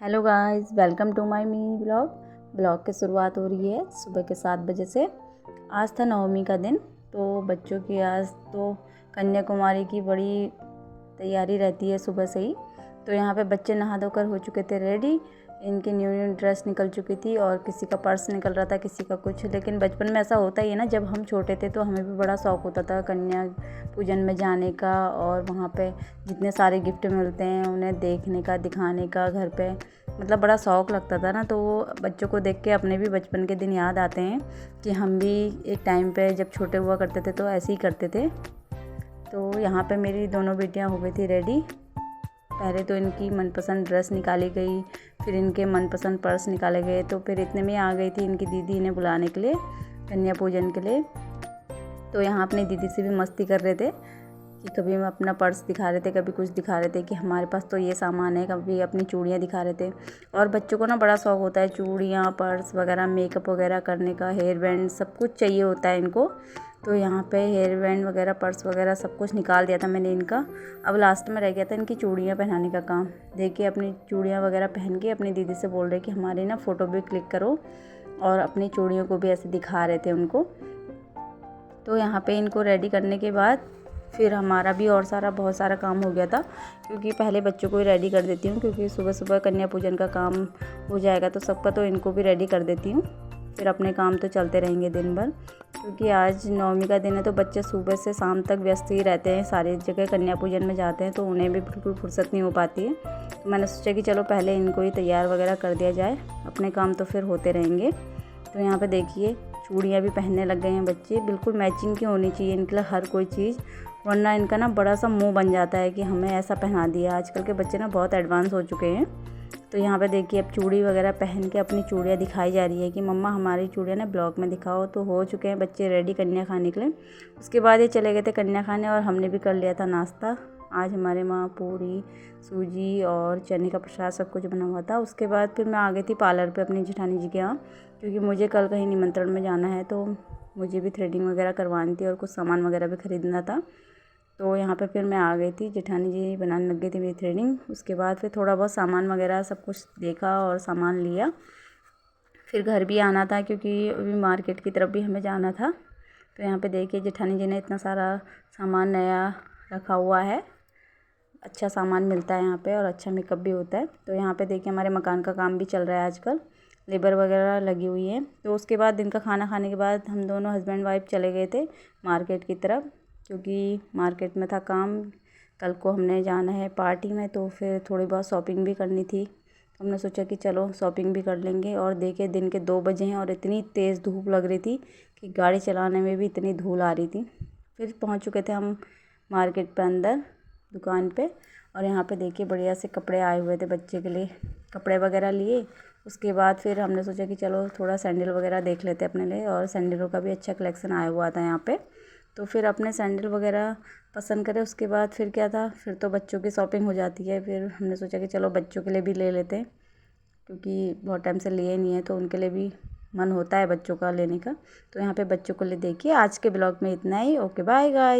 Hello guys, welcome to my mini blog की शुरुआत हो रही है सुबह के 7 बजे से। आज था नवमी का दिन, तो बच्चों की आज तो कन्याकुमारी की बड़ी तैयारी रहती है सुबह से ही। तो यहाँ पे बच्चे नहा धोकर हो चुके थे रेडी। इनकी न्यू न्यू ड्रेस निकल चुकी थी और किसी का पर्स निकल रहा था, किसी का कुछ। लेकिन बचपन में ऐसा होता ही है ना, जब हम छोटे थे तो हमें भी बड़ा शौक़ होता था कन्या पूजन में जाने का, और वहाँ पे जितने सारे गिफ्ट मिलते हैं उन्हें देखने का, दिखाने का घर पे, मतलब बड़ा शौक़ लगता था ना। तो वो बच्चों को देख के अपने भी बचपन के दिन याद आते हैं कि हम भी एक टाइम पे जब छोटे हुआ करते थे तो ऐसे ही करते थे। तो यहाँ पे मेरी दोनों बेटियाँ हो गई थी रेडी। पहले तो इनकी मनपसंद ड्रेस निकाली गई, फिर इनके मनपसंद पर्स निकाले गए। तो फिर इतने में आ गई थी इनकी दीदी इन्हें बुलाने के लिए कन्या पूजन के लिए। तो यहाँ अपनी दीदी से भी मस्ती कर रहे थे कि कभी हम अपना पर्स दिखा रहे थे, कभी कुछ दिखा रहे थे कि हमारे पास तो ये सामान है, कभी अपनी चूड़ियाँ दिखा रहे थे। और बच्चों को ना बड़ा शौक़ होता है चूड़ियाँ, पर्स वगैरह, मेकअप वगैरह करने का, हेयर बैंड, सब कुछ चाहिए होता है इनको। तो यहाँ पे हेयर बैंड वगैरह, पर्स वगैरह सब कुछ निकाल दिया था मैंने इनका। अब लास्ट में रह गया था इनकी चूड़ियाँ पहनाने का काम। देखिए अपनी चूड़ियाँ वगैरह पहन के अपनी दीदी से बोल रहे कि हमारी ना फ़ोटो भी क्लिक करो, और अपनी चूड़ियों को भी ऐसे दिखा रहे थे उनको। तो यहाँ पे इनको रेडी करने के बाद फिर हमारा भी और बहुत सारा काम हो गया था, क्योंकि पहले बच्चों को ही रेडी कर देती हूँ, क्योंकि सुबह सुबह कन्या पूजन का काम हो जाएगा तो सबका, तो इनको भी रेडी कर देती हूँ। फिर अपने काम तो चलते रहेंगे दिन भर, क्योंकि आज नवमी का दिन है तो बच्चे सुबह से शाम तक व्यस्त ही रहते हैं, सारी जगह कन्या पूजन में जाते हैं, तो उन्हें भी बिल्कुल फुर्सत नहीं हो पाती है। तो मैंने सोचा कि चलो पहले इनको ही तैयार वगैरह कर दिया जाए, अपने काम तो फिर होते रहेंगे। तो यहाँ पे देखिए चूड़ियाँ भी पहनने लग गए हैं बच्चे। बिल्कुल मैचिंग की होनी चाहिए इनके लिए हर कोई चीज़, वरना इनका ना बड़ा सा मुंह बन जाता है कि हमें ऐसा पहना दिया। आजकल के बच्चे ना बहुत एडवांस हो चुके हैं। तो यहाँ पे देखिए अब चूड़ी वगैरह पहन के अपनी चूड़ियाँ दिखाई जा रही है कि मम्मा हमारी चूड़ियाँ ना ब्लॉग में दिखाओ। तो हो चुके हैं बच्चे रेडी कन्या खाने के लिए। उसके बाद ये चले गए थे कन्या खाने, और हमने भी कर लिया था नाश्ता। आज हमारे वहाँ पूरी, सूजी और चने का प्रसाद सब कुछ बना हुआ था। उसके बाद फिर मैं आ गई थी पार्लर पे अपनी जेठानी जी के यहाँ, क्योंकि मुझे कल कहीं निमंत्रण में जाना है, तो मुझे भी थ्रेडिंग वगैरह करवानी थी और कुछ सामान वगैरह भी ख़रीदना था। तो यहाँ पे फिर मैं आ गई थी, जेठानी जी बनाने लग गई थी मेरी थ्रेडिंग। उसके बाद फिर थोड़ा बहुत सामान वगैरह सब कुछ देखा और सामान लिया। फिर घर भी आना था, क्योंकि अभी मार्केट की तरफ भी हमें जाना था। तो यहाँ पे देखिए जेठानी जी ने इतना सारा सामान नया रखा हुआ है। अच्छा सामान मिलता है यहाँ पे और अच्छा मेकअप भी होता है। तो यहाँ पे देखिए हमारे मकान का काम भी चल रहा है आजकल, लेबर वगैरह लगी हुई है। तो उसके बाद दिन का खाना खाने के बाद हम दोनों हस्बैंड वाइफ चले गए थे मार्केट की तरफ, क्योंकि मार्केट में था काम। कल को हमने जाना है पार्टी में, तो फिर थोड़ी बहुत शॉपिंग भी करनी थी। तो हमने सोचा कि चलो शॉपिंग भी कर लेंगे। और देखिए दिन के 2 बजे हैं और इतनी तेज़ धूप लग रही थी कि गाड़ी चलाने में भी इतनी धूल आ रही थी। फिर पहुँच चुके थे हम मार्केट पे अंदर दुकान पे, और यहाँ पे देखिए बढ़िया से कपड़े आए हुए थे बच्चे के लिए, कपड़े वगैरह लिए। उसके बाद फिर हमने सोचा कि चलो थोड़ा सैंडल वगैरह देख लेते अपने लिए, और सैंडलों का भी अच्छा कलेक्शन आया हुआ था यहाँ पे। तो फिर अपने सैंडल वगैरह पसंद करे। उसके बाद फिर क्या था, फिर तो बच्चों की शॉपिंग हो जाती है। फिर हमने सोचा कि चलो बच्चों के लिए भी ले लेते हैं, क्योंकि बहुत टाइम से लिए नहीं है, तो उनके लिए भी मन होता है बच्चों का लेने का। तो यहाँ पे बच्चों को ले देखिए। आज के ब्लॉग में इतना ही। Okay bye guys.